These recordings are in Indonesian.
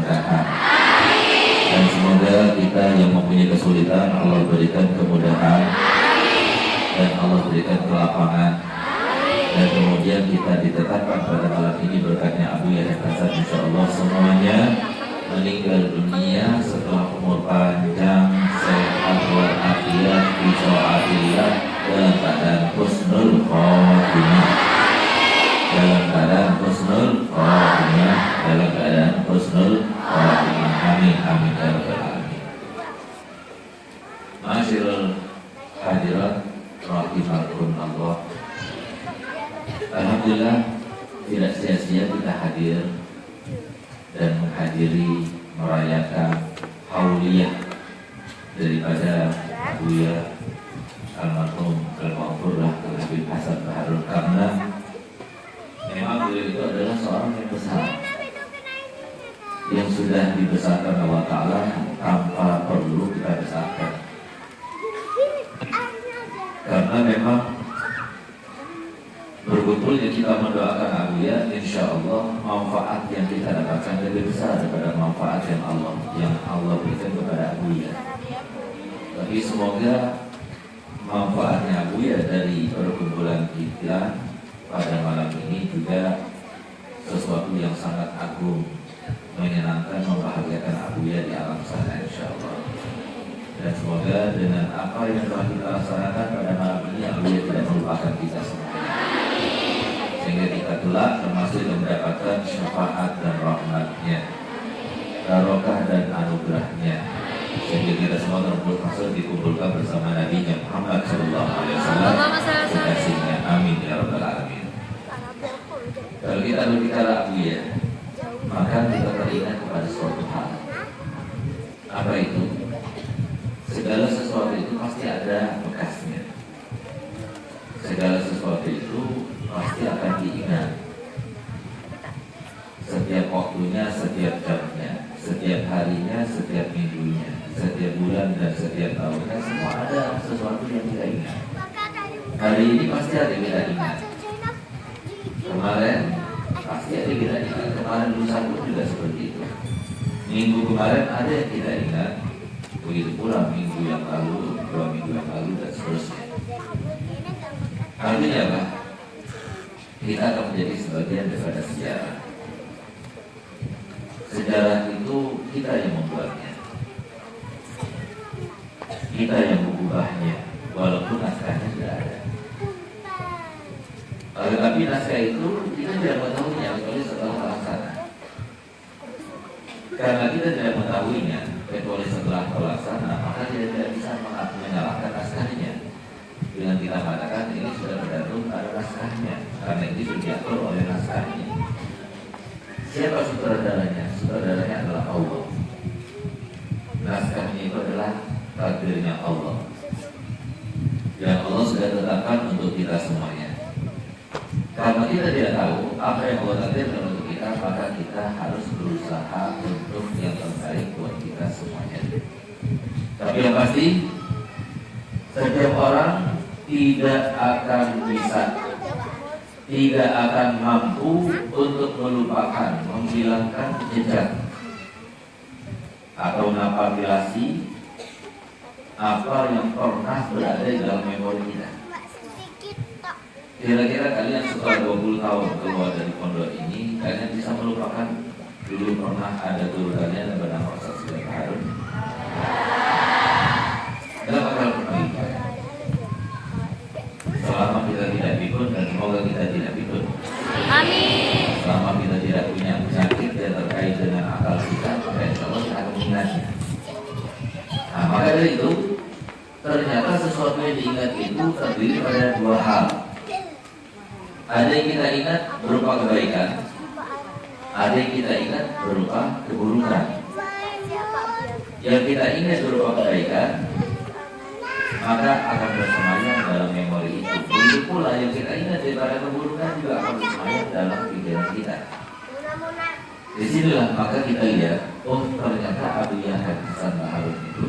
keberkahan. Dan semoga kita yang mempunyai kesulitan Allah berikan kemudahan, dan Allah berikan kelapangan, dan kemudian kita ditetapkan pada malam ini berkatnya Abu Yahya Hasan, insyaallah semuanya meninggal dunia setelah umur panjang, sehat walafiat, fi taatillah, dalam keadaan husnul khotimah, dalam keadaan husnul khotimah, dalam keadaan husnul khotimah. Amin amin ya rabbal alamin. Ma'asyiral hadirat rahimakumullah. Alhamdulillah, tidak sia-sia kita hadir dan menghadiri merayakan hauliyah daripada Buya almarhum al-Maghfurlah Habib Hasan Baharul, karena memang beliau itu adalah seorang yang besar, yang sudah dibesarkan Allah Ta'ala tanpa perlu kita besarkan. Karena memang berkumpulnya kita mendoakan Abuya, insya Allah manfaat yang kita dapatkan lebih besar daripada manfaat yang Allah berikan kepada Abuya. Tapi semoga manfaatnya Abuya dari perkumpulan kita pada malam ini juga sesuatu yang sangat agung, menyenangkan, membahagiakan Abuya di alam sana, insya Allah. Dan semoga dengan apa yang telah kita laksanakan pada malam ini, Abuya tidak melupakan kita semuanya, sehingga kita kelak termasuk yang mendapatkan syafaat dan rahmatnya, barokah dan anugerahnya, sehingga kita semua termasuk dikumpulkan bersama Nabi Muhammad SAW, kekasihnya. Amin ya rabbal alamin. Kalau kita berbicara Abuya, maka kita teringat kepada suatu hal. Apa itu? Segala sesuatu itu pasti ada bekasnya. Segala sesuatu itu pasti akan diingat. Setiap waktunya, setiap jamnya, setiap harinya, setiap minggunya, setiap bulan dan setiap tahunnya, semua ada sesuatu yang kita ingat. Hari ini pasti ada yang kita ingat. Kemarin pasti ada yang kita ingat. Kemarin lusa pun juga seperti itu. Minggu kemarin ada yang kita ingat. Begitu pula minggu yang lalu, 2 minggu yang lalu, dan seterusnya. Artinya apa? Kita akan menjadi sebagian daripada sejarah. Sejarah itu kita yang membuatnya, kita yang mengubahnya, walaupun naskahnya tidak ada. Tetapi naskah itu kita tidak mengetahuinya kecuali setelah terlaksana. Karena kita tidak mengetahuinya kecuali setelah terlaksana, maka kita tidak bisa menyalahkan naskahnya dengan kita mengatakan ini sudah bergantung pada naskahnya, karena ini sudah diatur oleh naskahnya. Siapa sutradaranya? Sutradaranya adalah Allah. Naskahnya itu adalah takdirnya Allah, yang Allah sudah tetapkan untuk kita semuanya. Karena kita tidak tahu apa yang Allah takdirkan untuk kita, maka kita harus berusaha untuk yang terbaik buat kita semuanya. Tapi yang pasti, setiap orang tidak akan bisa, tidak akan mampu untuk melupakan, menghilangkan jejak atau napapilasi apa yang pernah berada di dalam memori kita. Kira-kira kalian setelah 20 tahun keluar dari pondok ini, kalian bisa melupakan dulu pernah ada guru kalian yang bernama Ustaz Sulaiman Harun? Tidak bakal pernah lupa. Selama kita tidak pikun, dan semoga kita tidak pikun. Amin. Selama kita tidak punya penyakit yang terkait dengan akal kita, maka insya Allah kita akan mengingatnya. Nah, maka dari itu, ternyata sesuatu yang diingat itu terdiri pada 2 hal. Ada yang kita ingat berupa kebaikan, ada yang kita ingat berupa keburukan. Yang kita ingat berupa kebaikan, maka akan bersemayam dalam memori itu. Begitu pula yang kita ingat daripada keburukan juga akan bersemayam dalam pikiran kita. Disinilah maka kita lihat, oh ternyata Abu Yahya Hasan Baharul itu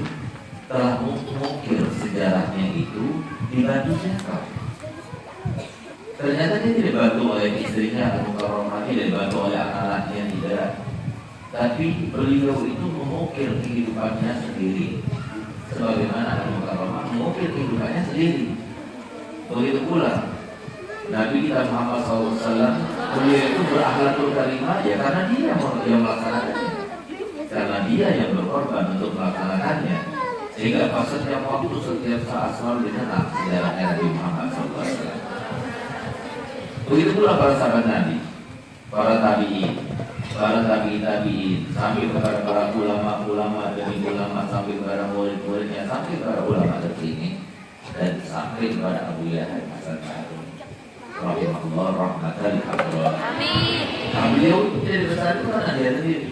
telah mengukir sejarahnya itu dibantu siapa? Ternyata dia tidak dibantu oleh istrinya Al-Mukarramah, tidak dibantu oleh anak-anaknya, tidak. tapi beliau itu mengukir kehidupannya sendiri, sebagaimana Al-Mukarramah mengukir kehidupannya sendiri. Begitu pula Nabi kita Muhammad SAW, beliau itu berakhlakul karimah ya karena dia yang melaksanakannya, karena dia yang berkorban untuk melaksanakannya, sehingga pas setiap waktu, setiap saat selalu dikenal sejarahnya Nabi Muhammad SAW. Begitu pula para sahabat Nabi, para tabi'in, sampai kepada para ulama demi ulama, sampai kepada murid-muridnya, sampai kepada ulama terkini, dan sampai kepada Abu Yahya Hasan Harun rahimahullah rahmatan lil Amin. Nah, beliau tidak besar itu karena dia sendiri.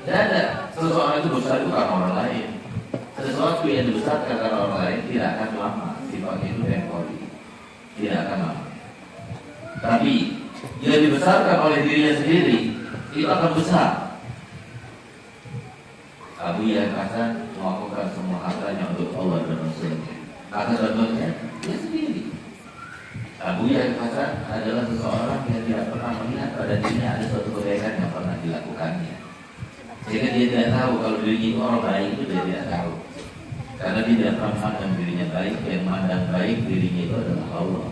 Tidak ada seseorang itu besar itu karena orang lain. Sesuatu yang dibesarkan karena orang lain tidak akan lama, sifatnya itu temporary, tidak akan lama. Tapi yang dibesarkan oleh dirinya sendiri itu akan besar. Abu Yahya Hasan melakukan semua hartanya untuk Allah dan Rasulnya. Kata contohnya dia sendiri. Abu Yahya Hasan adalah seseorang yang tidak pernah melihat pada dirinya ada suatu kebaikan yang pernah dilakukannya, sehingga dia tidak tahu kalau dirinya itu orang baik, itu dia tidak tahu, karena dia tidak pernah memandang dirinya baik. Yang memandang baik dirinya itu adalah Allah.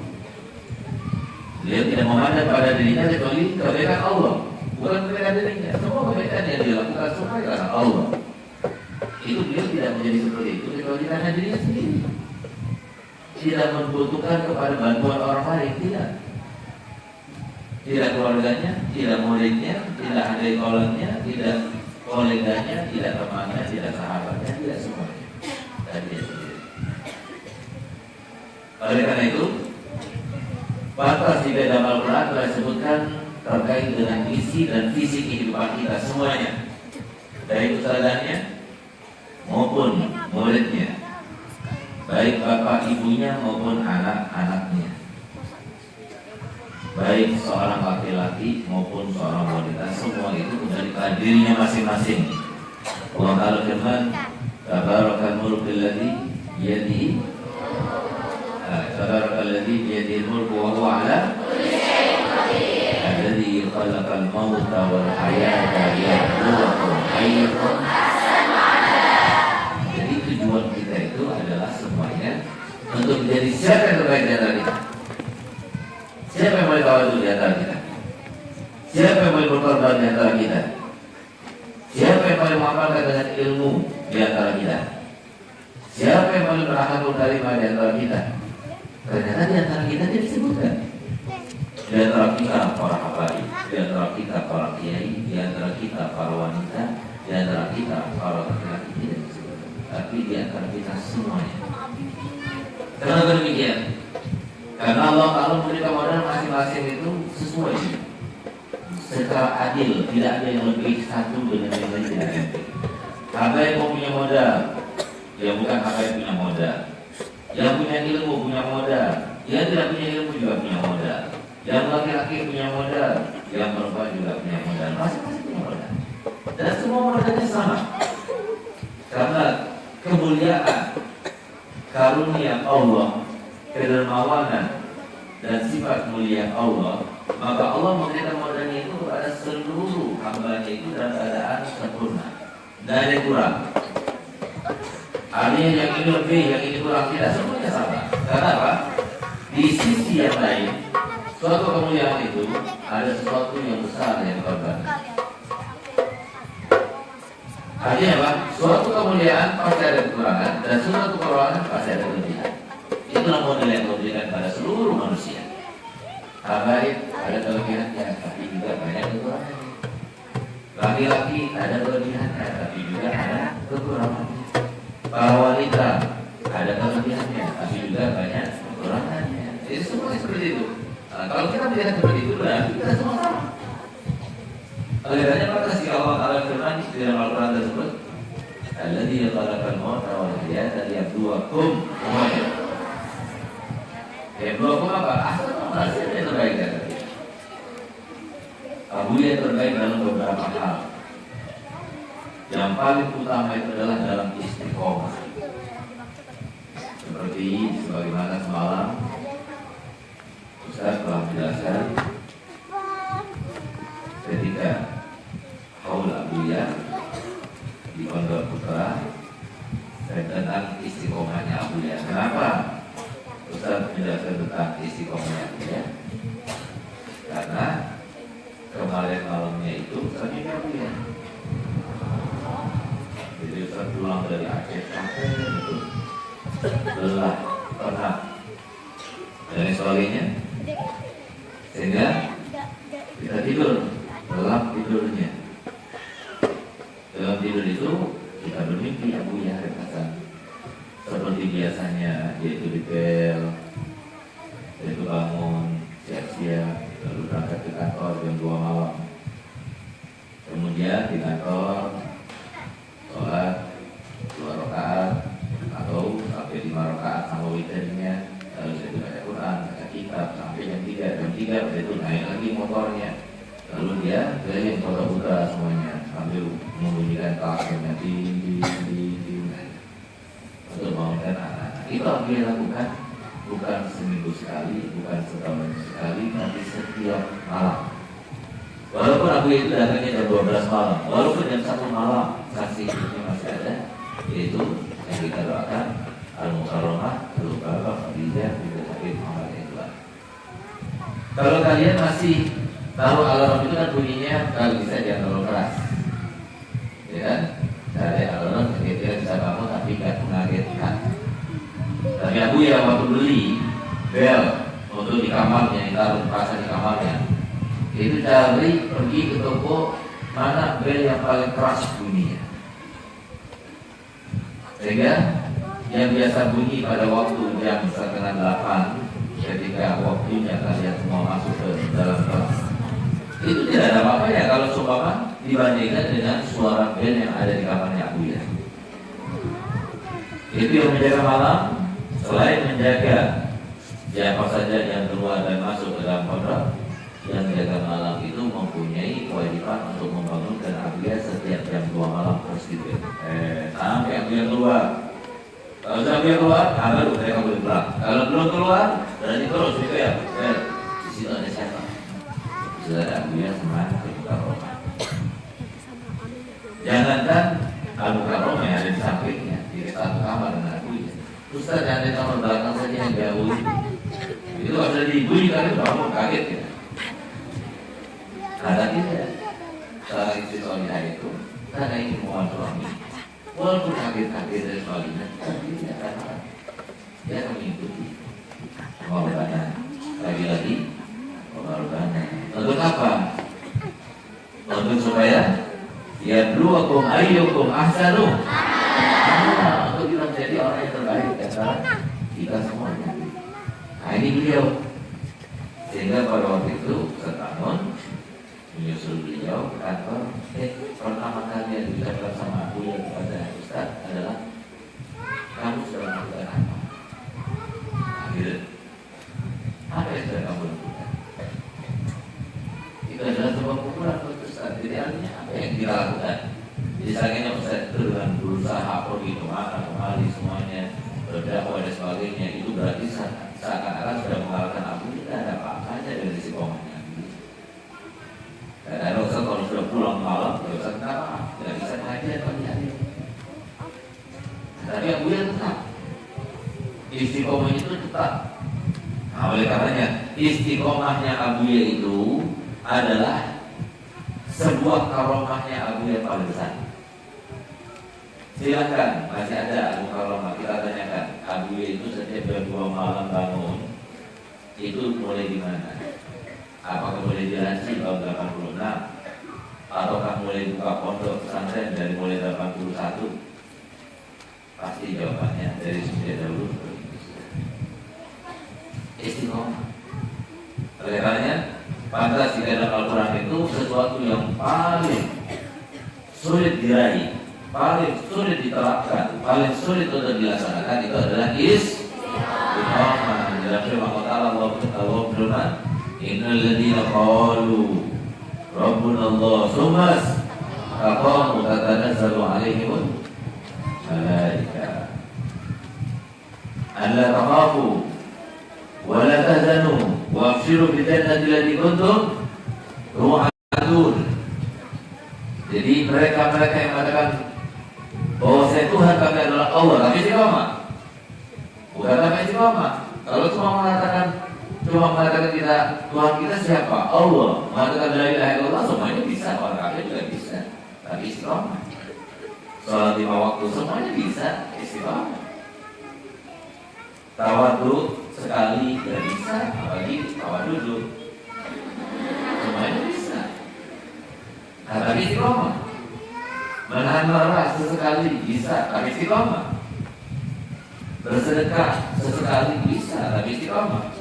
Dia tidak memandang pada dirinya kecuali kebaikan Allah, bukan kebaikan dirinya. Semua kebaikan yang dilakukan semua karena Allah. Itu dia tidak menjadi seperti itu kecuali karena dirinya sendiri. Tidak membutuhkan kepada bantuan orang lain, tidak. Tidak keluarganya, tidak muridnya, tidak adik kolonnya, tidak koleganya, tidak temannya, tidak sahabatnya, tidak semuanya. Dan dia sendiri. Oleh karena itu, batas di dalam Al-Quran telah disebutkan terkait dengan isi dan visi kehidupan kita semuanya, dari ustadzanya maupun muridnya, baik bapak ibunya maupun anak-anaknya, baik seorang laki-laki maupun seorang wanita, semua itu kembali ke dirinya masing-masing. Allah Ta'ala firman, tabarakal mulku alladzi biyadihi al-mulku wa huwa ala alladzi khalaqal mauta wal hayata liyabluwakum ayyukum. Jadi tujuan kita itu adalah semuanya untuk menjadi siapa yang terbaik di antara kita. Siapa yang boleh tawadhu di antara kita? Siapa yang boleh berkorban di antara kita? Siapa yang boleh mengamalkan dengan ilmu di antara kita? Siapa yang boleh berakhlakul karimah di antara kita? Ternyata di antara kita dia disebutkan. Di antara kita para habaib, di antara kita para kiai, di antara kita para wanita, di antara kita para laki-laki, tidak disebutkan. Tapi di antara kita semuanya. Kenapa demikian? Karena Allah Ta'ala memberikan modal masing-masing itu sesuai, secara adil, tidak ada yang lebih satu dengan yang lain, tidak ada. Habaib mau punya modal, ya bukan habaib punya modal. Yang punya ilmu punya modal, yang tidak punya ilmu juga punya modal. Yang laki-laki punya modal, yang perempuan juga punya modal. Masing-masing punya modal. Dan semua modalnya sama. Karena kemuliaan, karunia Allah, kedermawanan dan sifat mulia Allah, maka Allah memberikan modalnya itu kepada seluruh hambanya itu dalam keadaan sempurna, tidak ada yang kurang. Artinya yang ini lebih, yang ini kurang, tidak, semuanya sama. Karena apa? Di sisi yang lain, suatu kemuliaan itu ada sesuatu yang besar yang dikorbankan. Artinya apa? Suatu kemuliaan pasti ada kekurangan, dan suatu kekurangan pasti ada kelebihan. Itulah model yang diberikan pada seluruh manusia. Habaib ada kelebihannya, tapi juga banyak kekurangannya. Laki-laki ada kelebihannya, tapi juga ada kekurangannya. Para wanita ada kelebihannya, tapi juga banyak kekurangannya. Jadi semua seperti itu. Nah, kalau kita melihat seperti itu, berarti kita semua sama. Oleh karena maka si Allah Ta'ala firman di dalam Al-Quran tersebut, alladzi khalaqal mauta wal hayata liyabluwakum semuanya. Liyabluwakum apa? Asal manusia yang terbaik dari kita. Abu yang terbaik dalam beberapa hal. Yang paling utama itu adalah dalam istiqomah. Seperti sebagaimana semalam Ustaz telah menjelaskan ketika haula Buya di Pondok Putra tentang istiqomahnya Buya. Kenapa Ustaz menjelaskan tentang istiqomahnya Buya? Karena kemarin malamnya itu kami Buya. Jadi Ustaz pulang dari Aceh capek itu, lelah, penat dan sebagainya, sehingga kita tidur, lelap tidurnya. Dalam tidur itu kita bermimpi ya Buya Hasan, seperti biasanya, yaitu detail, yaitu bangun siap-siap lalu berangkat ke kantor jam 2 malam. Kemudian di kantor sholat 2 rakaat atau sampai 5 rakaat sama witirnya, lalu saya baca Quran, baca kitab sampai jam 3 itu naik lagi motornya, lalu dia keliling Kota Putra semuanya sambil membunyikan klaksonnya di untuk membangunkan anak-anak. Itu yang dia lakukan bukan seminggu sekali, bukan setahun sekali, tapi setiap malam. Walaupun Abu itu datangnya jam 12 malam, walaupun jam 1 malam, saksi hidupnya masih ada, yaitu yang kita doakan Al-Mukarramah, Al-Mukarramah, Khadijah, Ibu Habib Muhammad Ridwan. Kalau kalian masih tahu alarm itu kan bunyinya kalau bisa jangan terlalu keras, ya kan? Dari alarm ketika bisa bangun tapi tidak mengagetkan. Tapi Abu ya waktu beli bel untuk di kamarnya, ditaruh pasang di kamarnya, itu cari pergi ke toko mana bel yang paling keras bunyinya, sehingga yang biasa bunyi pada waktu jam 7:30 ketika waktunya kalian semua masuk ke dalam kelas, itu tidak ada apa-apanya kalau seumpama dibandingkan dengan suara bel yang ada di kamarnya Abu ya. Itu yang menjaga malam. Selain menjaga siapa saja yang keluar dan masuk ke dalam pondok, yang menjaga malam itu mempunyai kewajiban untuk membangunkan Abuya setiap jam 2 malam harus gitu. Sampai Abuya keluar. Kalau sudah Abuya keluar, baru mereka boleh pulang. Kalau belum keluar, berarti terus gitu ya. Di situ ada siapa? Sudah ada Abuya sama Al-Mukarramah. Jangankan Al-Mukarramah yang ada di sampingnya, di satu kamar dengan Abuya. Ustaz yang ada di kamar belakang saja yang jauh itu nggak bisa dibunyikan, itu kamu kaget ya. Ada tidak seorang istri Solihah itu karena ingin mohon suami, walaupun kaget-kaget dari Solihah, tapi tidak akan marah. Dia akan mengikuti pengorbanan, lagi-lagi pengorbanan. Untuk apa? Untuk supaya yabluwakum ayyukum ahsanu. Untuk kita menjadi orang yang terbaik antara kita semuanya. Nah ini beliau. Sehingga pada waktu itu setahun menyusul beliau ke kantor. Pertama kali yang diucapkan sama aku yang kepada Ustaz adalah kamu sudah melakukan apa? Akhirnya apa yang sudah kamu lakukan? Itu adalah sebuah pukulan untuk Ustaz. Jadi artinya apa yang kita lakukan? Jadi sayangnya Ustaz itu dengan berusaha pergi kemana kemari semuanya berdakwah dan sebagainya, itu berarti seakan-akan sudah mengalahkan Abu. Tidak ada apa-apanya dari istiqomahnya. Dan ada Ustaz kalau sudah pulang malam, ya Ustaz kenapa? Tidak bisa mengajar pagi hari. Tapi Abu ya tetap istiqomah itu tetap. Nah, oleh karenanya istiqomahnya Abu ya itu adalah sebuah karomahnya Abu ya paling besar. Silakan, masih ada Al-Mukarramah, kita tanyakan Abu ya itu setiap jam 2 malam bangun itu mulai di mana? Apakah mulai di Ranci tahun 86? Ataukah mulai buka pondok pesantren dari mulai 81? Pasti jawabannya dari sejak dahulu istiqomah. Oleh karenanya pantas di dalam Al-Quran itu sesuatu yang paling sulit diraih, paling sulit diterapkan, paling sulit untuk dilaksanakan itu adalah istiqomah. Dalam firman Allah berfirman, innal ladzina qalu rabbuna Allah tsumma aqamu tatanazzalu alaihimul malaika alla takhafu wa la tahzanu wa abshiru bil jannati allati kuntum tu'adun. Jadi mereka yang mengatakan bahwa Tuhan kami adalah Allah, tapi istiqomah. Bukan apa istiqomah. Kalau cuma mengatakan kita Tuhan kita siapa? Allah. Mengatakan la ilaha illallah semuanya bisa, orang kafir juga bisa. Tapi istiqomah. Sholat 5 waktu semuanya bisa, istiqomah. Tawadhu sekali tidak bisa, apalagi tawadhu semuanya bisa. Nah, tapi istiqomah. Menahan marah sesekali bisa, tapi istiqomah. Bersedekah sesekali bisa, tapi istiqomah.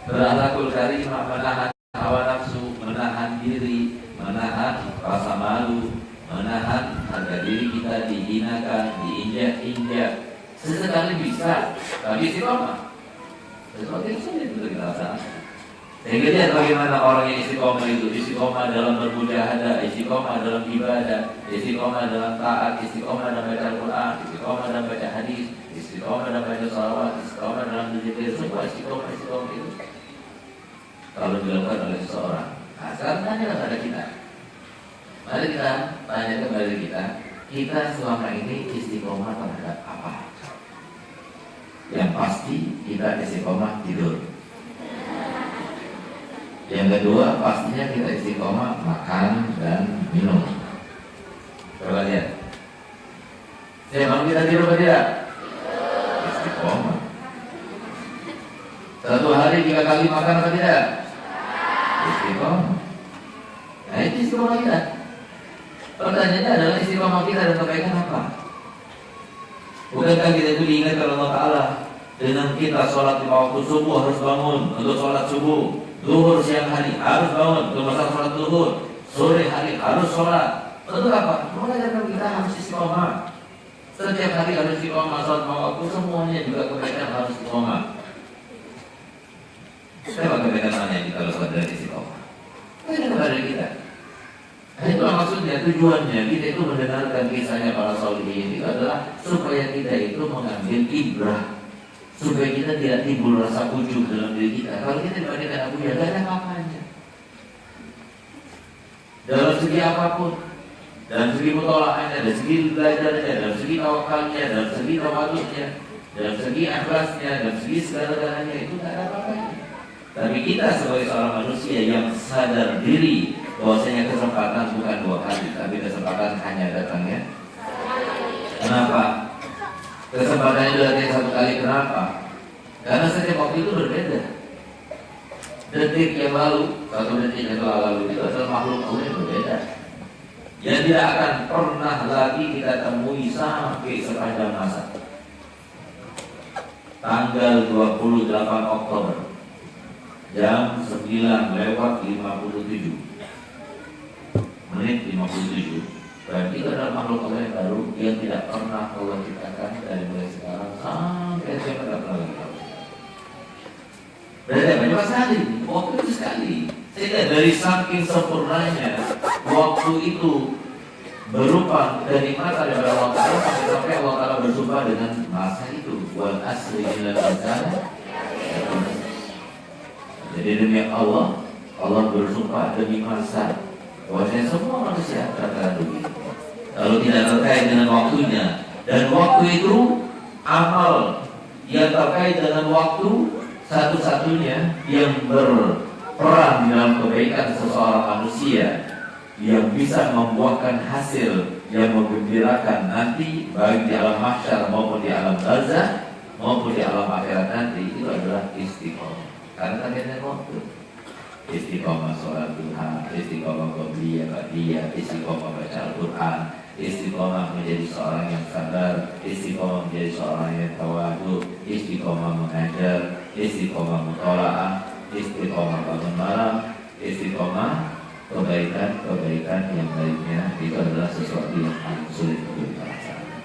Berakhlakul karimah, menahan hawa nafsu, menahan diri, menahan rasa malu, menahan harga diri kita dihinakan, diinjak-injak. Sesekali bisa, tapi istiqomah. Sesuatu yang sulit untuk kita laksanakan. Sehingga lihat bagaimana orang yang istiqomah itu, istiqomah dalam bermujahadah, istiqomah dalam ibadah, istiqomah dalam taat, istiqomah dalam baca Al-Quran, istiqomah dalam baca hadis, istiqomah dalam baca salawat, istiqomah dalam berzikir, semua istiqomah itu kalau dilakukan oleh seseorang. Nah, sekarang tanya kepada kita. Mari kita tanya kepada kita selama ini istiqomah terhadap apa? Yang pasti kita istiqomah tidur. Yang kedua, pastinya kita istiqomah makan dan minum. Coba lihat. Memang kita tidur atau tidak? Istiqomah. Satu hari 3 kali makan atau tidak? Istiqomah. Nah, itu istiqomah kita. Pertanyaannya adalah istiqomah kita dan kebaikan apa? Bukankah kita itu diingatkan Allah Ta'ala dengan kita sholat 5 waktu subuh harus bangun untuk sholat subuh, zuhur siang hari harus bangun untuk masa sholat zuhur, sore hari harus sholat. Untuk apa? Mengajarkan kita harus istiqomah. Setiap hari harus istiqomah, sholat 5 waktu semuanya juga kebaikan harus istiqomah. Siapa kebaikan mana yang kita lakukan dari istiqomah? Kebaikan kepada kita. Nah, itulah maksudnya, tujuannya kita itu mendengarkan kisahnya para sholihin itu adalah supaya kita itu mengambil ibrah, supaya kita tidak timbul rasa ujub dalam diri kita. Kalau kita dibandingkan Abu Jahal, tidak ada apa-apanya dalam segi apapun, dalam segi mutola'ahnya, dalam segi belajarnya, dalam segi tawakalnya, dalam segi tawaduknya, dalam segi ikhlasnya, dalam segi segala-galanya, itu tidak ada apa-apanya. Tapi kita sebagai seorang manusia yang sadar diri bahwasanya kesempatan bukan 2 kali, tapi kesempatan hanya datangnya. Kenapa? Kesempatannya datangnya 1 kali. Kenapa? Karena setiap waktu itu berbeda. Detik yang lalu, 1 detik yang lalu itu adalah makhluk Allah yang berbeda, yang tidak akan pernah lagi kita temui sampai sepanjang masa. Tanggal 28 Oktober jam 9:57 menit 57. Dan itu adalah makhluk Allah yang baru yang tidak pernah Allah ciptakan dari mulai sekarang sampai siapa tidak pernah lagi. Berarti banyak sekali waktu itu sekali. Sehingga dari saking sempurnanya waktu itu berupa kenikmatan dari Allah Ta'ala sampai Allah Ta'ala bersumpah dengan masa itu, wal asri innal insana. Jadi demi Allah bersumpah demi masa, bahwasanya semua manusia terkadang begitu. Kalau tidak terkait dengan waktunya, dan waktu itu amal yang terkait dengan waktu satu-satunya yang berperan dalam kebaikan seseorang manusia yang bisa membuahkan hasil yang menggembirakan nanti baik di alam mahsyar maupun di alam barzakh maupun di alam akhirat nanti, itu adalah istiqomah. Karena terkait waktu. Istiqomah sholat duha, istiqomah qobliyah, ba'diyah, istiqomah baca Al-Quran, istiqomah menjadi seorang yang sabar, istiqomah menjadi seorang yang tawadu, istiqomah mengajar, istiqomah mutola'ah, istiqomah bangun malam, istiqomah kebaikan yang lainnya. Itu adalah sesuatu yang paling sulit untuk kita laksanakan.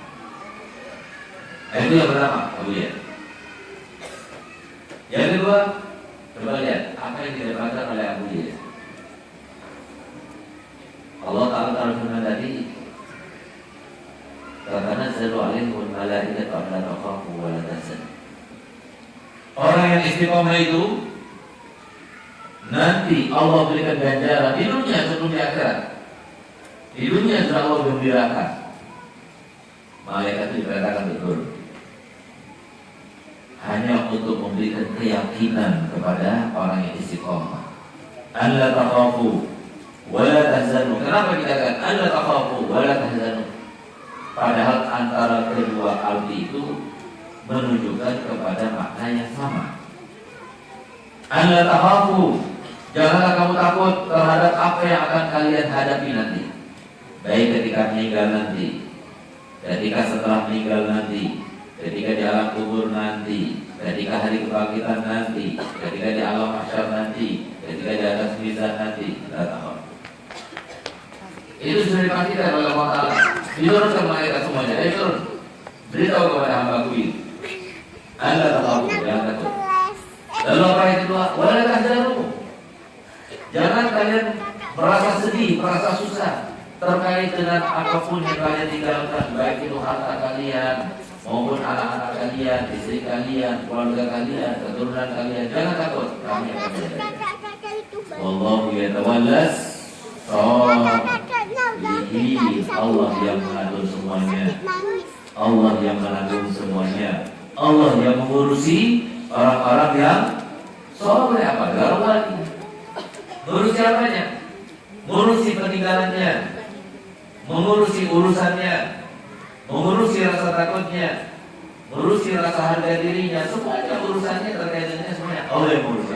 Itu yang pertama, Abu ya. Yang kedua, coba lihat apa yang didapatkan oleh Abu Jahal. Allah Ta'ala firman tadi, karena selalu alimul malaikat la takhafu wa la tahzanu. Orang yang istiqomah itu nanti Allah berikan ganjaran di dunia sebelum di akhirat. Di dunia sudah Allah gembirakan. Malaikat itu diperintahkan betul. Hanya untuk memberikan keyakinan kepada orang yang istiqomah. Alla takhafu wa la tahzanu. Kenapa kita katakan alla takhafu wa la tahzanu? Padahal antara kedua arti itu menunjukkan kepada makna yang sama. Alla takhafu, janganlah kamu takut terhadap apa yang akan kalian hadapi nanti. Baik ketika meninggal nanti, ketika setelah meninggal nanti, ketika di alam kubur nanti, ketika hari kebangkitan nanti, ketika di alam mahsyar nanti, ketika di atas mizan nanti. Itu sudah dipastikan oleh Allah Ta'ala. Diturunkan malaikat semuanya. Ayo turun, beritahu kepada hamba-Ku ini. Anda tahu, jangan takut. Lalu apa yang kedua? Wala tahzanu. Jangan kalian merasa sedih, merasa susah terkait dengan apapun yang kalian tinggalkan, baik itu harta kalian maupun anak-anak kalian, istri kalian, keluarga kalian, keturunan kalian. Jangan takut, kami akan menjaga. Wallahu yatawallas sholihin. Allah yang mengatur semuanya. Allah yang menanggung semuanya. Allah yang mengurusi orang-orang yang soleh. Apa galau lagi? Ngurusi apanya? Ngurusi peninggalannya, mengurusi urusannya, mengurusi rasa takutnya, mengurusi rasa harga dirinya. Semuanya urusannya terkait dengan semuanya Allah yang mengurusi.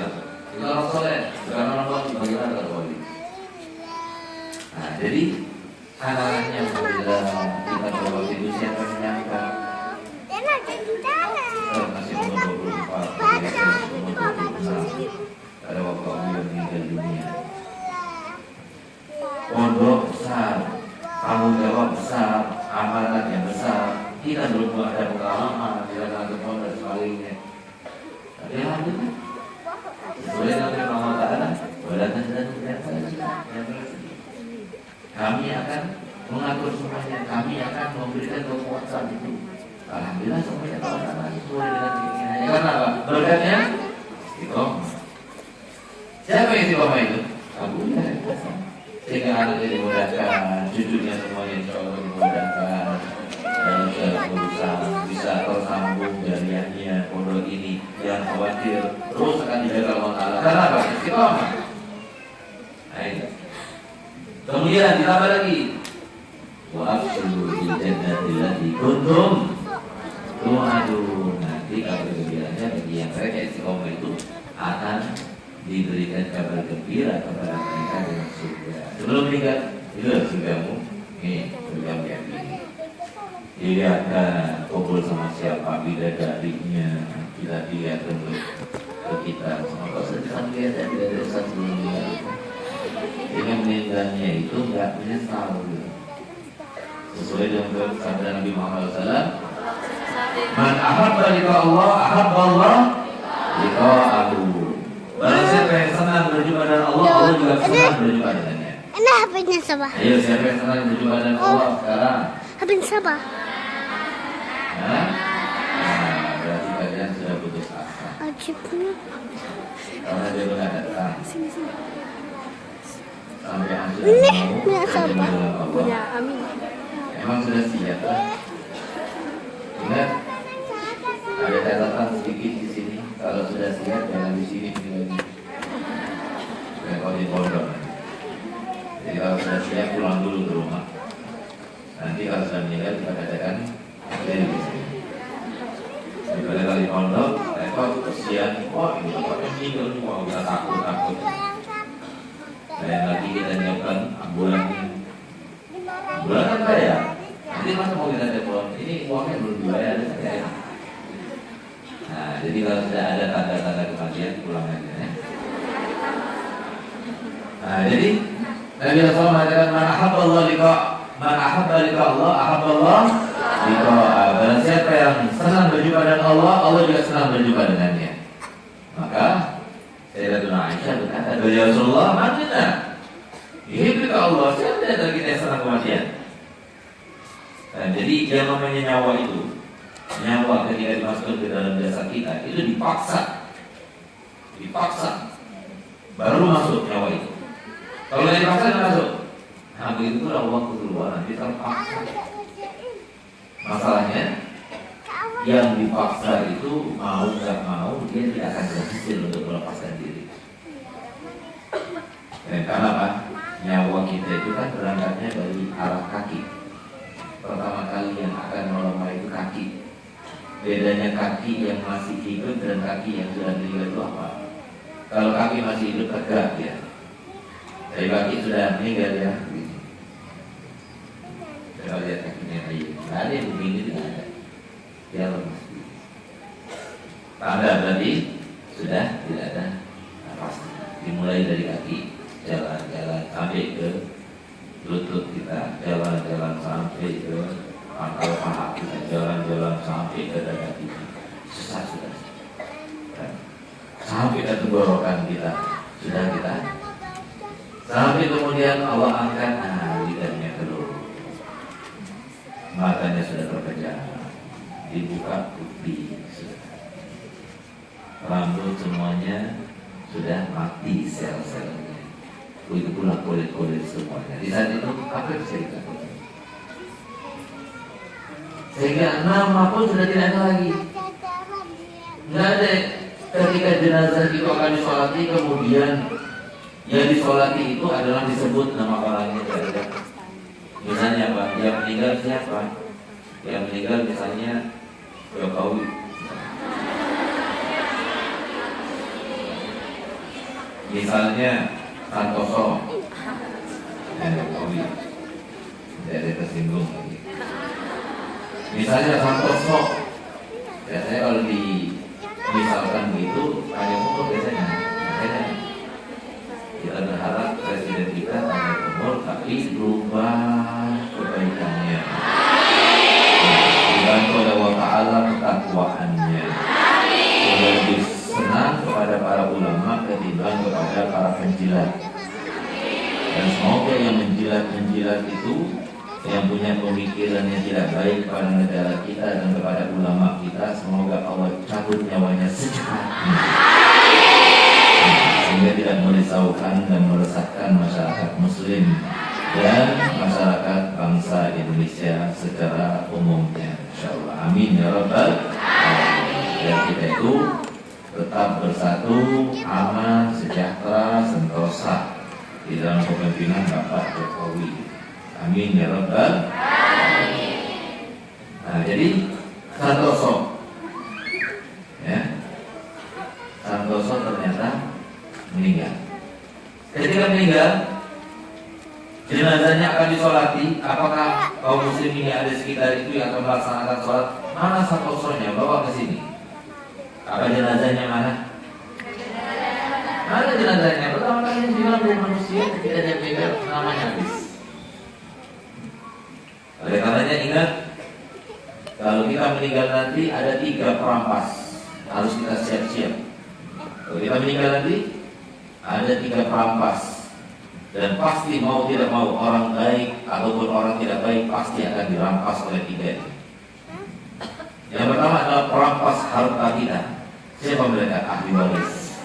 Itu orang soleh, bukan orang wali. Bagaimana kalau wali? Nah, jadi anak-anaknya bila kita coba itu siapa yang menyangka? Masih umur 24, umur 26. Pada waktu beliau meninggal dunia. Pondok besar, tanggung jawab besar, amanat yang besar. Kita belum ada pengalaman di dalam pondok dan sebagainya. Tapi alhamdulillah, sesuai dengan firman Allah Ta'ala, walaupun kami akan mengatur semuanya, kami akan memberikan kekuatan itu. Alhamdulillah semuanya teman-teman sesuai dengan keinginannya. Karena apa? Berkatnya istiqomah. Siapa yang istiqomah itu? Abunya. Sehingga anaknya dimudahkan, cucunya semuanya insya Allah dimudahkan dalam segala urusan, bisa tersambung jariahnya pondok ini. Jangan khawatir, terus akan dijaga Allah Ta'ala. Karena apa? Istiqomah. Nah itu. Kemudian ditambah lagi, wa abshiru bil jannati allati kuntum tu'adun. Nanti kabar gembiranya bagi yang mereka istiqomah itu akan diberikan kabar gembira kepada mereka dengan surga. Sebelum meninggal, itu surgamu. Nih, surgamu yang ini. Dilihat kumpul sama siapa bidadarinya, kita dilihat dulu ke kita. Semoga sedang lihat bidadari sebelumnya. Dengan meninggalnya itu enggak menyesal. Sesuai dengan sabda Nabi Muhammad SAW, man ahabba liqa Allah, ahabba Allah liqa'ahu. Barang siapa yang senang berjumpa dengan Allah, Allah juga senang berjumpa dengannya. Enak habisnya sabah. Ayo, siapa yang senang berjumpa dengan Allah sekarang? Habis sabah. Nah, berarti kalian sudah putus asa. Ajibnya. Karena dia belum datang. Sampai yang sudah Ini mau punya sabah. punya Amin. Emang sudah siap kan? Ingat, ada catatan sedikit di sini. Kalau sudah siap, jangan di sini lagi. Kayak kalau di pondok. Jadi kalau sudah siap, pulang dulu ke rumah. Nanti kalau sudah meninggal, kita katakan dari di sini. Daripada kalau di pondok, repot, kesian. Wah, ini bapaknya meninggal nih. Wah, udah takut. Dan lagi kita nyiapkan ambulannya. Ambulan kan bayar. Nanti masa mau kita telepon, ini uangnya belum dibayar. Nah, jadi kalau sudah ada tanda-tanda kematian, pulang aja ya. Nah, jadi Nabi Rasul mengatakan man ahabba Allah ahabba Allah liqa. Barang siapa yang senang berjumpa dengan Allah, Allah juga senang berjumpa dengannya. Maka Sayyidatuna Aisyah berkata, "Ya Rasulullah, mana? Ihibbika Allah, siapa di antara kita yang senang kematian?" Nah, jadi yang namanya nyawa itu, nyawa ketika dimasukkan ke dalam jasad kita itu dipaksa baru masuk nyawa itu. Kalau tidak dipaksa tidak masuk. Nah begitu pula waktu keluar nanti terpaksa. Masalahnya yang dipaksa itu mau nggak mau dia tidak akan berhasil untuk melepaskan diri. Dan karena apa? Nyawa kita itu kan berangkatnya dari arah kaki. Pertama kali yang akan melemah itu kaki. Bedanya kaki yang masih hidup dan kaki yang sudah meninggal itu apa? Kalau kaki masih hidup tegak ya, tapi kaki sudah meninggal ya. Coba lihat kakinya ayo, nggak ada yang begini, tidak ada. Dia lemas. Tanda berarti sudah tidak ada nafas. Dimulai dari kaki, jalan-jalan sampai ke lutut kita, jalan-jalan sampai ke pangkal paha kita, jalan-jalan sampai ke dada kita. Susah sudah. Sampai ke tenggorokan kita, sudah kita. Sampai kemudian Allah angkat, lidahnya keluar. Matanya sudah terpejam, dibuka putih, rambut semuanya sudah mati sel-selnya. Begitu pula kulit-kulit semuanya. Di saat itu apa yang bisa dikatakan? Sehingga nama pun sudah tidak ada lagi. Tidak ada ketika jenazah itu akan disolati, kemudian yang disolati itu adalah disebut nama orangnya tidak ada. Misalnya apa? Yang meninggal siapa? Yang meninggal misalnya Jokowi. Misalnya Santoso. Jokowi. Jadi tersinggung lagi. Misalnya Santoso. Biasanya kalau misalkan begitu panjang umur biasanya. Makanya kita berharap presiden kita panjang umur tapi berubah kebaikannya, dibantu oleh Allah Ta'ala ketakwaannya, lebih senang kepada para ulama ketimbang kepada para penjilat. Dan semoga yang menjilat itu yang punya pemikiran yang tidak baik kepada negara kita dan kepada ulama kita, semoga Allah cabut nyawanya secepatnya, sehingga tidak merisaukan dan meresahkan masyarakat muslim dan masyarakat bangsa Indonesia secara umumnya, insyaallah. Amin ya rabbal alamin. Dan kita itu tetap bersatu, aman, sejahtera, sentosa di dalam kepemimpinan Bapak Jokowi. Amin ya rabbal alamin. Nah, jadi Santoso, ya, Santoso ternyata meninggal. Ketika meninggal, jenazahnya akan disolati. Apakah kaum muslimin yang ada di sekitar itu yang akan melaksanakan sholat? Mana Santosonya? Bawa ke sini. Apa jenazahnya mana? Mana jenazahnya? Pertama kali yang bilang dari manusia ketika dia meninggal namanya habis. Oleh karenanya ingat, kalau kita meninggal nanti ada 3 perampas, harus kita siap-siap. Kalau kita meninggal nanti ada 3 perampas, dan pasti mau tidak mau orang baik ataupun orang tidak baik pasti akan dirampas oleh 3 ini. Yang pertama adalah perampas harta kita. Siapa mereka? Ahli waris.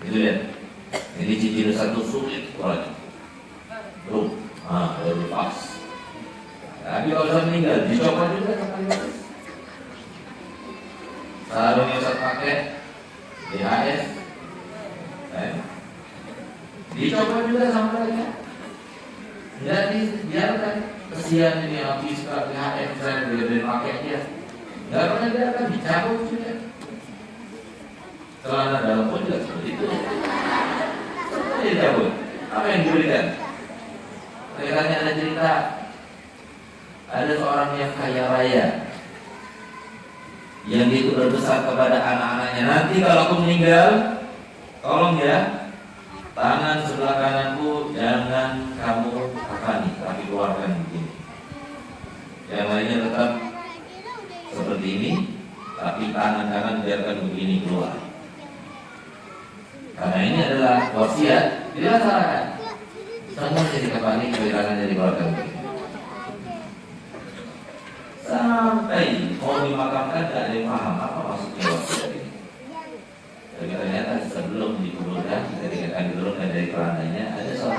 Itu lihat, ini ciri satu sulit orangnya. Tuh, lebih pas. Tapi kalau saya meninggal, dicoba juga sama waris. Sarung yang saya pakai DHS, dicoba juga sama mereka. Tidak dibiarkan. Kesian ini habis ke DHS saya boleh pakai dia. Tidak pernah dibiarkan, dicabut juga. Celana dalam pun juga seperti itu. Seperti dicabut. Apa yang diberikan? Mereka ada cerita, ada seorang yang kaya raya yang itu berbesar kepada anak-anaknya, nanti kalau aku meninggal, tolong ya, tangan sebelah kananku jangan kamu kafani, tapi keluarkan begini. Yang lainnya tetap seperti ini, tapi tangan kanan biarkan begini keluar. Karena ini adalah wasiat, dilaksanakan. Semua jadi kafani, kebenaran jadi keluarkan begini. Sampai mau dimakamkan tidak ada yang paham apa maksudnya wasiat ini. Tapi ternyata sebelum dikuburkan, ketika akan diturunkan dari kerandanya, ada seorang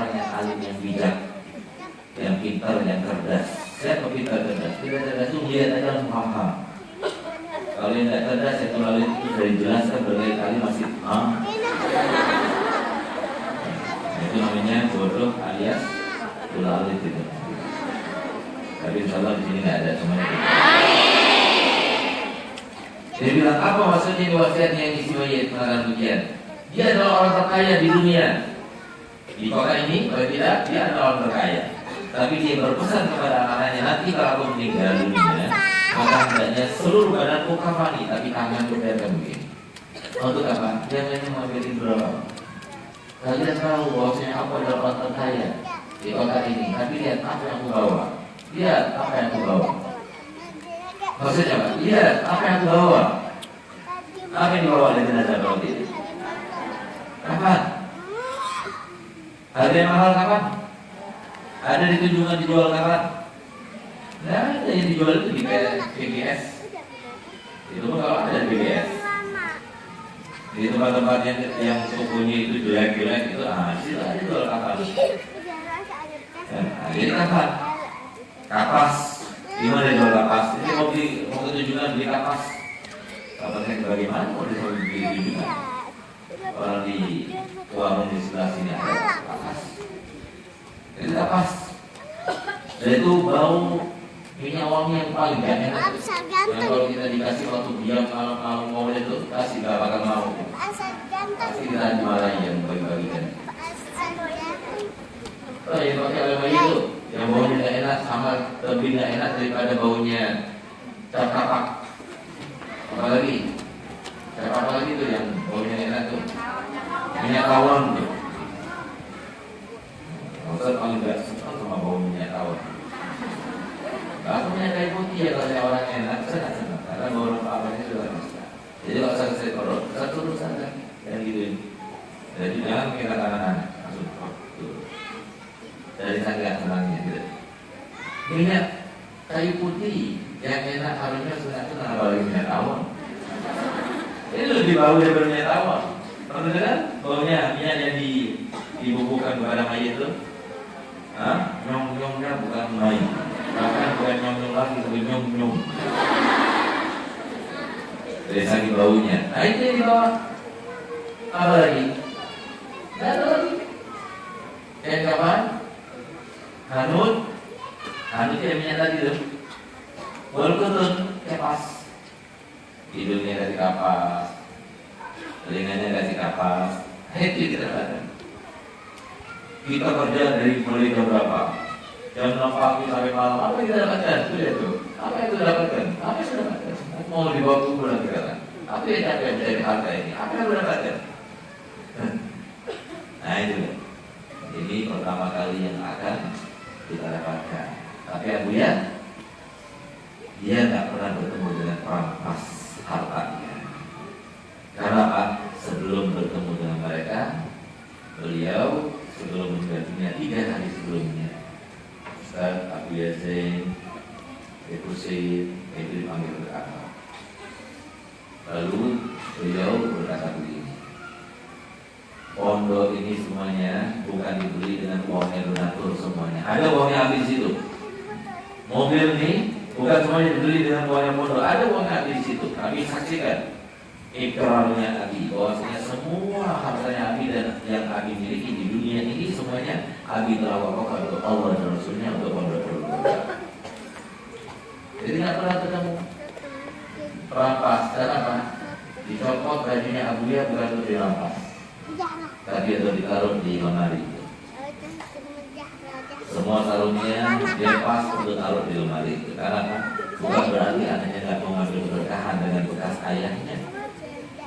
pintar, yang cerdas. Siapa pintar cerdas? Kita cerdas itu lihat aja langsung paham. Kalau yang tidak cerdas, saya melalui itu sudah dijelaskan berkali-kali masih itu namanya bodoh alias tulalit itu. Tapi insya Allah di sini nggak ada semuanya. Dia bilang apa maksudnya wasiatnya yang isi mayit mengatakan ujian? Dia adalah orang terkaya di dunia. Di kota ini, kalau tidak, dia adalah orang terkaya. Tapi dia berpesan kepada anak-anaknya, nanti kalau aku meninggal dunia, maka hendaknya seluruh badanku kafani, tapi tanganku biarkan begini. Untuk apa? Dia hanya mengambil berapa? Kalian tahu bahwasanya aku adalah orang terkaya di kota ini. Tapi lihat apa yang aku bawa. Lihat apa yang aku bawa. Maksudnya apa? Lihat apa yang aku bawa. Apa yang dibawa oleh jenazah kalau tidak? Kapan? Harga yang mahal kapan? Ada di tunjungan dijual kapan? Nah, ada yang dijual itu di PGS. Itu pun kalau ada di PGS. Di tempat-tempat yang sukunya itu jelek-jelek itu silakan dijual kapan? Nah, jadi kapan? Kapas. Di mana jual kapas? Ini mau ke tunjungan beli kapas. Kapasnya bagaimana mau beli tunjungan? Orang di warung di sebelah sini ada kapas. Itu kapas. Dan itu bau minyak wangi yang paling gak enak. Yang kalau kita dikasih waktu diam malam mau itu kasih gak bakal mau. Pasti kita dimarahin yang bagi-bagikan. Oh yang pakai oleh bayi itu yang baunya gak enak sama lebih gak enak daripada baunya cap kapak. Apalagi itu yang baunya enak tuh minyak tawon tuh. Maksud paling gak suka sama bau minyak tawon. Kalau minyak kayu putih ya kalau orang enak senang karena bau rempah-rempahnya sudah bisa. Jadi kalau saya korot satu saja yang gituin. Jadi jangan kita anak-anak langsung dari sangat senangnya gitu. Minyak kayu putih yang enak harusnya senang apalagi minyak tawon. Ini lebih bau daripada minyak tawon. Pernah dengar baunya minyak yang dibubuhkan kepada mayat itu? Nyong-nyongnya bukan mayat, bahkan bukan nyong-nyong lagi, tapi nyong-nyong. Dari saking baunya. Nah itu yang dibawa. Apa lagi? Tidak ada lagi. Yang kapan? Hanut yang minyak tadi tuh. Walkutun kepas. Hidungnya dari kapas, telinganya kasih kapas. Itu kita dapatkan. Kita kerja dari mulai jam berapa? Jam 6 pagi sampai malam. Apa yang kita dapatkan? Sudah itu. Apa yang kita dapatkan? Apa yang kita dapatkan? Mau dibawa kubur nanti kata. Apa yang capek mencari harta ini? Apa yang kita dapatkan? Nah itu. Ini pertama kali yang akan kita dapatkan. Tapi Abu ya, dia tak pernah bertemu dengan perampas hartanya. Karena apa? Sebelum bertemu dengan mereka, beliau sebelum meninggal dunia 3 hari sebelumnya, Ustaz Abu Yazin Ekusin itu dipanggil berkata. Lalu beliau berkata begini, pondok ini semuanya bukan dibeli dengan uangnya donatur semuanya. Ada uangnya habis itu. Mobil ini bukan semuanya dibeli dengan uangnya pondok. Ada uangnya habis itu. Kami saksikan ikrarnya Abi, bahwasanya semua hartanya Abi dan yang Abi miliki di dunia ini semuanya Abi telah wakafkan untuk Allah dan Rasulnya untuk pondok. Jadi nggak pernah ketemu perampas. Kenapa? Dicopot bajunya Abu ya bukan untuk dirampas, tapi itu ditaruh di lemari. Semua sarungnya dilepas untuk taruh di lemari itu. Karena bukan berarti anaknya nggak mau ngambil keberkahan dengan bekas ayahnya.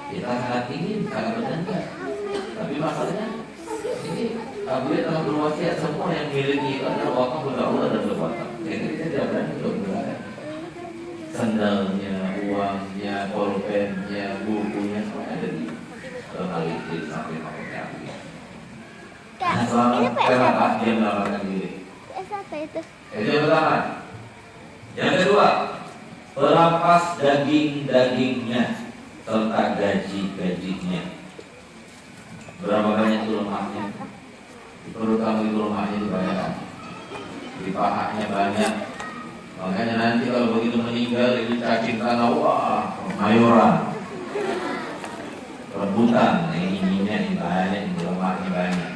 Kita sangat ingin, sangat berjanji. Tapi masalahnya ini Abu ya telah berwasiat semua yang miliki itu adalah wakaf untuk Allah dan untuk wakaf. Jadi kita tidak berani untuk menggunakan sandalnya, uangnya, pulpennya, bukunya semua ada di lemari itu sampai pakainya Abu. Nah, selama kenapa dia melakukan diri? Itu yang pertama. Yang kedua, perampas daging-dagingnya serta gaji-gajinya. Berapa banyak itu lemahnya? Perlu kamu itu lemahnya dibayarkan. di pahanya banyak. Makanya nanti kalau begitu meninggal itu cacing tanah, wah, mayoran, rebutan, ininya ini banyak, ini lemaknya banyak.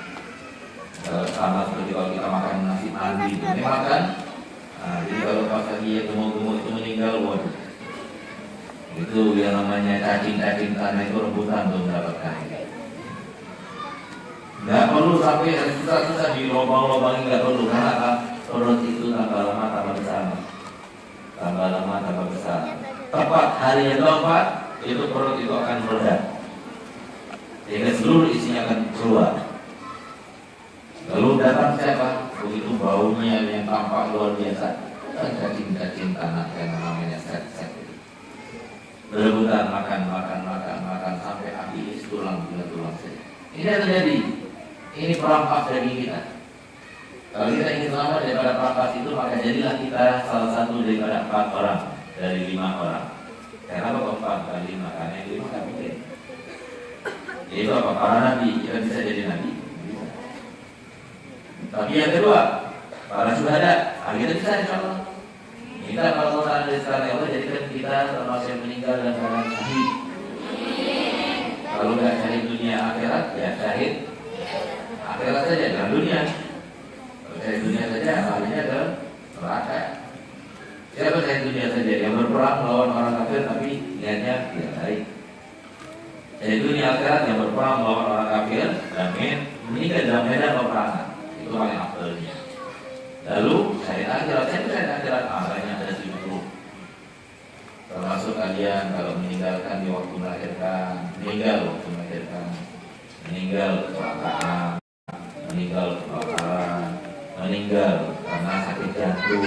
Sama seperti kalau kita makan nasi mandi, ini makan. Nah, jadi kalau pas lagi gemuk-gemuk itu meninggal, waduh, itu yang namanya cacing-cacing tanah itu rebutan untuk mendapatkan. Nggak perlu sampai susah-susah di lubang-lubangin, nggak perlu, karena apa? Perut itu tambah lama tambah besar, tambah lama tambah besar. Tepat hari yang keempat itu perut itu akan meledak, sehingga seluruh isinya akan keluar. Lalu datang siapa? Begitu baunya yang tampak luar biasa, cacing-cacing tanah yang namanya set-set itu. Berebutan makan sampai habis tulang saja. Ini yang terjadi. Ini perampas daging kita. Kalau kita ingin selamat daripada perampas itu, maka jadilah kita salah satu daripada 4 orang dari 5 orang. Kenapa kok 4 bukan 5? Karena yang 5 nggak mungkin. Itu apa? Para nabi, kita bisa jadi nabi. Bisa. Tapi yang kedua, para syuhada, kita bisa insya Allah. Kita kalau Allah dari sekarang Allah jadikan kita termasuk yang meninggal dalam keadaan syahid. Kalau nggak syahid dunia akhirat, ya syahid akhirat saja, dalam dunia. Kalau syahid dunia saja, akhirnya ke neraka. Siapa syahid dunia saja yang berperang melawan orang kafir tapi niatnya tidak baik. Syahid dunia akhirat yang berperang melawan orang kafir dan meninggal dalam medan peperangan, itu paling afdalnya. Lalu syahid akhirat, banyak ada 70. Termasuk kalian kalau meninggalkan di waktu melahirkan, meninggal kecelakaan, meninggal kebakaran, meninggal karena sakit jantung,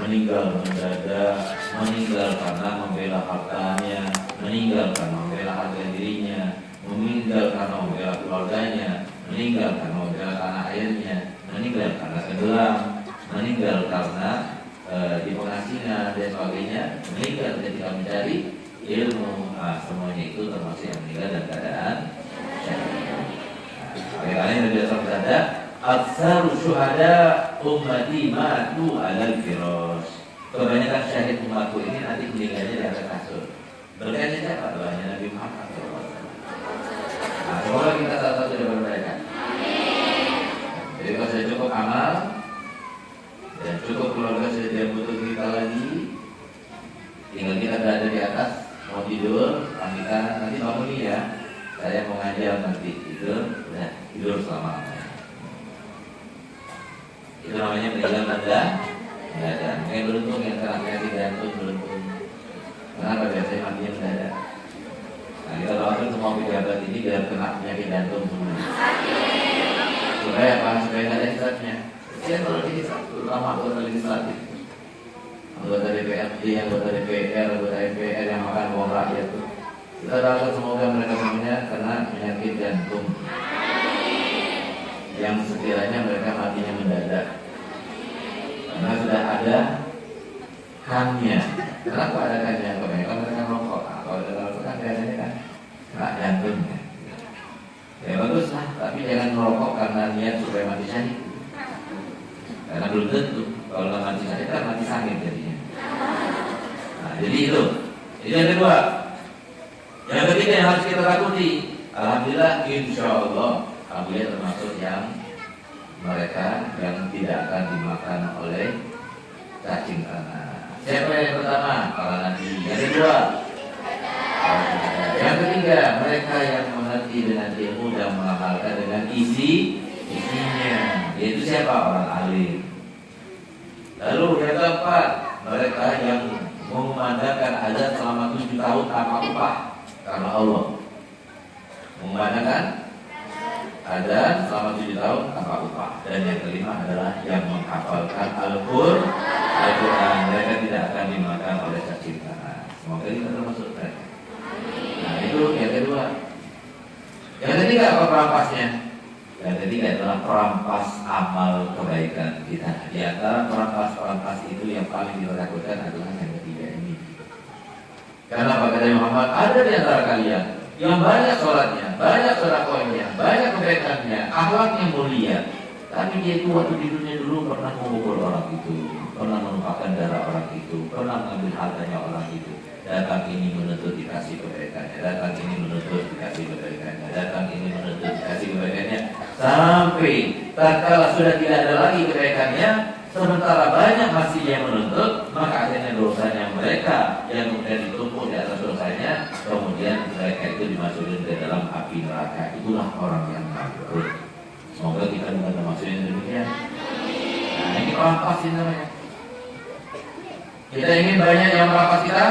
meninggal mendadak, meninggal karena membela hartanya, meninggal karena membela harga dirinya, meninggal karena membela keluarganya, meninggal karena membela tanah airnya, meninggal karena tenggelam, meninggal karena di pengasingan dan sebagainya, meninggal ketika mencari ilmu. Semuanya itu termasuk yang meninggal dalam keadaan syahid. Oleh karena itu dia bersabda, "Aktsaru syuhada ummati matu 'alal firas." Kebanyakan syahid umatku ini nanti meninggalnya di atas kasur. Berkaitan siapa? Doanya Nabi Muhammad SAW. Semoga kita salah satu dari mereka. Jadi kalau saya cukup amal dan cukup keluarga saya tidak butuh kita lagi, tinggal kita berada di atas, mau tidur, pamitan, nanti bangun nih ya, saya mau ngajar nanti, tidur selama-lamanya. Itu namanya meninggal mendadak. Mungkin beruntung yang kena penyakit jantung, beruntung. Kenapa biasanya matinya mendadak? Nah, kita doakan semua pejabat ini biar kena penyakit jantung semua. Supaya apa? Supaya nggak ada hisabnya. Dia kalau dihisab, terutama anggota legislatif, anggota DPRD, anggota DPR, anggota MPR yang makan uang rakyat itu. Kita doakan semoga mereka semuanya kena penyakit jantung, yang sekiranya mereka matinya mendadak, karena sudah ada kannya. Kenapa ada kannya? Kebanyakan mereka rokok. Kalau ada rokok kan biasanya kan kena jantungnya. Ya baguslah, tapi jangan merokok karena niat supaya mati syahid. Karena belum tentu kalau nggak mati syahid kan mati sakit jadinya. Nah, jadi itu yang kedua. Yang ketiga yang harus kita takuti, alhamdulillah, insya Allah, alhamdulillah termasuk yang mereka yang tidak akan dimakan oleh cacing tanah. Siapa yang pertama? Para nabi. Yang kedua, yang ketiga, mereka yang mengerti dengan ilmu dan mengamalkan dengan isinya. Yaitu siapa? Orang alim. Lalu yang keempat, mereka yang mengumandangkan azan selama 7 tahun tanpa upah karena Allah. Mengumandangkan azan selama 7 tahun tanpa upah. Dan yang kelima adalah yang menghafalkan Al-Quran. Mereka tidak akan dimakan oleh cacing tanah. Semoga kita termasuk mereka. Nah, itu yang kedua. Yang ketiga apa perampasnya? Yang ketiga adalah perampas amal kebaikan kita. Di antara perampas-perampas itu yang paling kita takutkan adalah yang ketiga ini. Karena kata Muhammad, ada di antara kalian yang banyak sholatnya, banyak sedekahnya, banyak kebaikannya, akhlaknya mulia, tapi dia itu waktu di dunia dulu pernah memukul orang. itu, pernah menumpahkan darah orang itu, pernah mengambil hartanya orang itu. Datang ini menuntut dikasih kebaikannya, datang ini menuntut dikasih kebaikannya, datang ini menuntut dikasih kebaikannya, sampai tatkala sudah tidak ada lagi kebaikannya, sementara banyak masih yang menuntut, maka akhirnya dosanya mereka yang kemudian ditumpuk di atas dosanya, kemudian mereka itu dimasukkan ke dalam api neraka. Itulah orang yang bangkrut. Semoga kita bukan termasuk yang demikian. Nah, ini merampas ini namanya. Kita ingin banyak yang merampas kita.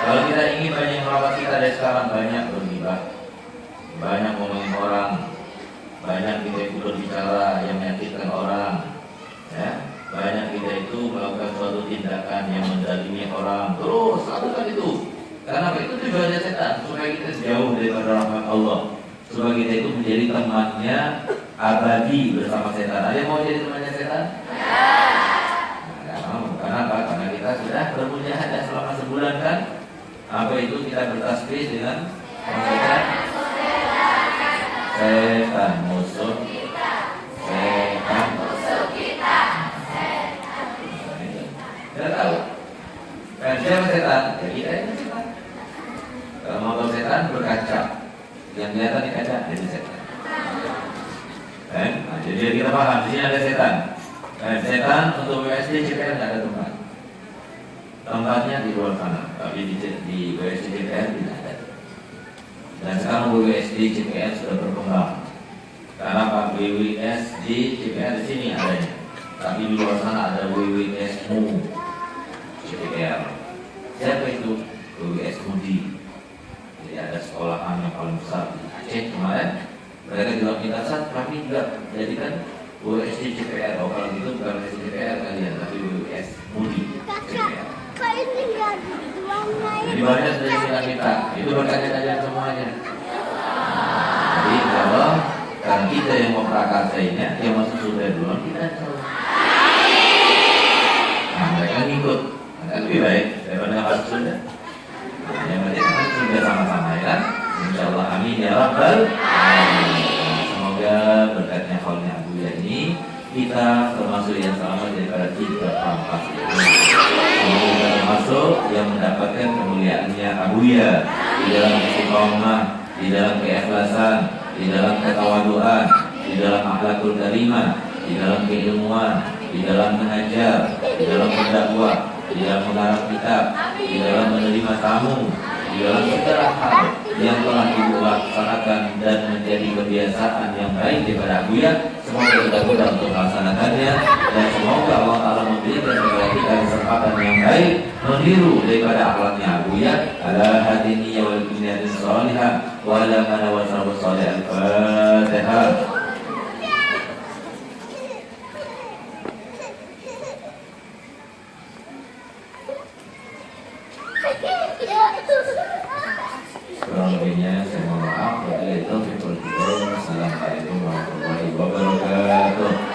Kalau kita ingin banyak yang merampas kita, dari sekarang banyak bergibah, banyak ngomongin orang, banyak kita itu berbicara yang menyakitkan orang, ya, banyak kita itu melakukan suatu tindakan yang menzalimi orang. Terus lakukan itu. Karena itu tujuannya setan, supaya kita jauh daripada rahmat Allah, supaya kita itu menjadi temannya abadi bersama setan. Ada yang mau jadi temannya setan? Tidak mau. Karena apa? Karena kita sudah bermujahadah selama sebulan kan. Apa itu? Kita bertasbih dengan setan musuh kita, setan musuh kita, kita tahu. Dan siapa setan? Ya kita ini setan. Kalau mau tahu setan berkaca, yang kelihatan di kaca jadi setan. Nah, jadi kita paham di sini ada setan. Setan untuk WSD CPR tidak ada tempat. Tempatnya di luar sana, tapi di WSD CPR tidak ada. Dan sekarang WSD CPR sudah berkembang. Karena Pak WWSD CPR di sini adanya, tapi di luar sana ada WWSMU CPR. Siapa itu? WWS Mudi. Jadi ada sekolahan yang paling besar di Aceh kemarin. Mereka juga minta saat kami juga jadikan WWSD CPR. Oh, kalau gitu bukan WWSD CPR kalian, tapi WWS Mudi CPR. Jadi banyak sudah kita itu berkaitan aja semuanya. Jadi kalau kan kita yang mau prakasainya, yang masuk surga duluan kita tahu. Nah, mereka ngikut, nah, lebih baik daripada nggak masuk surga. Nah, yang penting masuk surga sama-sama ya kan? Insyaallah amin ya rabbal alamin. Semoga berkatnya kaulnya Abuya ini kita termasuk yang selamat daripada tiga perampas itu. Semoga kita termasuk yang mendapatkan kemuliaannya Abuya di dalam istiqomah, di dalam keikhlasan, di dalam ketawaduan, di dalam akhlakul karimah, di dalam keilmuan, di dalam mengajar, di dalam mendakwah, di dalam mengarang kitab, di dalam menerima tamu, di dalam segala hal yang telah Ibu laksanakan dan menjadi kebiasaan yang baik daripada Abuya. Semoga kita mudah untuk melaksanakannya, dan semoga Allah Ta'ala memberikan kepada kita kesempatan yang baik meniru daripada akhlaknya Abuya. Ala hadini wal biniyatin salihah wa ala mana wa sallallahu salih al-fatihah. Kurang lebihnya saya mohon maaf. Wabillahi taufiq wal hidayah. Assalamualaikum warahmatullahi wabarakatuh.